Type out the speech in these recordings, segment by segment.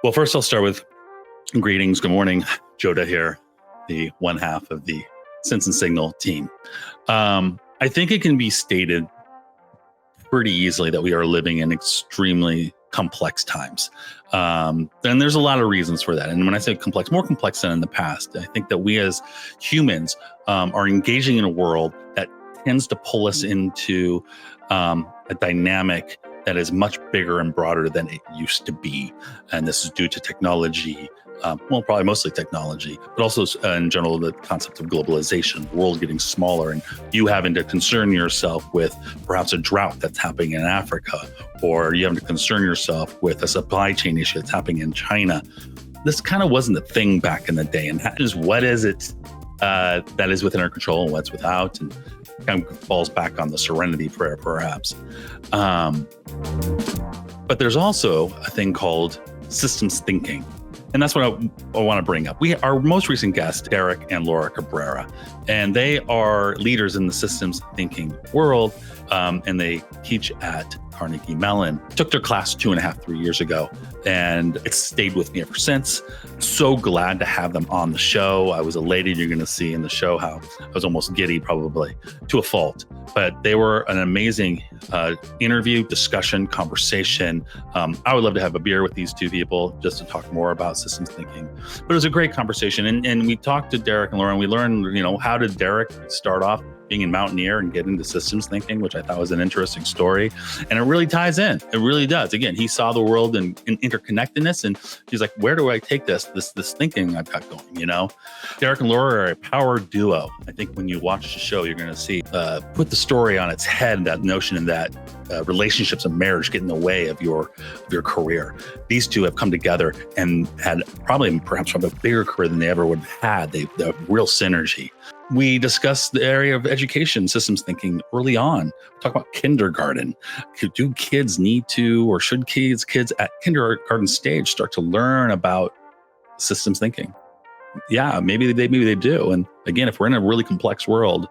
Well, first I'll start with greetings. Good morning. Jodah here, the one half of the Sense and Signal team. I think it can be stated pretty easily that we are living in extremely complex times. And there's a lot of reasons for that. And when I say complex, more complex than in the past, I think that we as humans are engaging in a world that tends to pull us into a dynamic that is much bigger and broader than it used to be. And this is due to technology, probably mostly technology, but also in general, the concept of globalization, the world getting smaller and you having to concern yourself with perhaps a drought that's happening in Africa, or you having to concern yourself with a supply chain issue that's happening in China. This kind of wasn't a thing back in the day. And what is it that is within our control and what's without? And kind of falls back on the serenity prayer, perhaps. But there's also a thing called systems thinking. And that's what I want to bring up. Our most recent guest, Derek and Laura Cabrera, and they are leaders in the systems thinking world. And they teach at Carnegie Mellon. Took their class 3 years ago, and it's stayed with me ever since. So glad to have them on the show. I was elated. You're going to see in the show how I was almost giddy, probably to a fault. But they were an amazing interview, discussion, conversation. I would love to have a beer with these two people just to talk more about systems thinking. But it was a great conversation. And we talked to Derek and Laura, and we learned, how did Derek start off being in Mountaineer and get into systems thinking, which I thought was an interesting story. And it really ties in. It really does. Again, he saw the world in interconnectedness, and he's like, where do I take this thinking I've got going, Derek and Laura are a power duo. I think when you watch the show, you're going to see, put the story on its head, that notion that relationships and marriage get in the way of your career. These two have come together and had perhaps a bigger career than they ever would have had. They have real synergy. We discussed the area of education, systems thinking early on. We talk about kindergarten. Do kids need to, or should kids at kindergarten stage start to learn about systems thinking? Yeah, maybe they do. And again, if we're in a really complex world,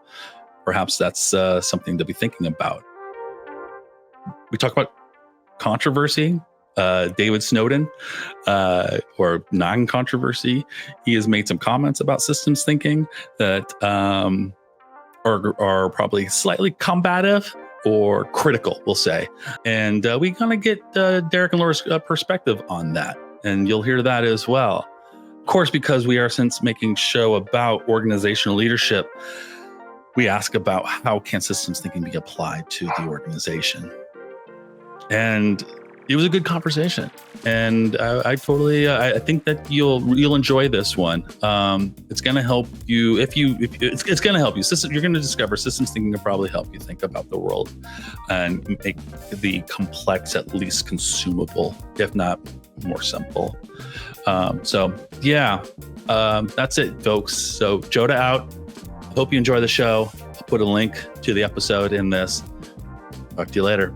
perhaps that's something to be thinking about. We talk about controversy. David Snowden, or non-controversy, he has made some comments about systems thinking that are probably slightly combative or critical, we'll say. And we kind of get Derek and Laura's perspective on that, and you'll hear that as well. Of course, because we are since making show about organizational leadership, we ask about how can systems thinking be applied to the organization. And it was a good conversation, and I think that you'll enjoy this one. It's going to help you it's going to help you. You're going to discover systems thinking can probably help you think about the world and make the complex at least consumable, if not more simple. That's it, folks. So Jodah out. Hope you enjoy the show. I'll put a link to the episode in this. Talk to you later.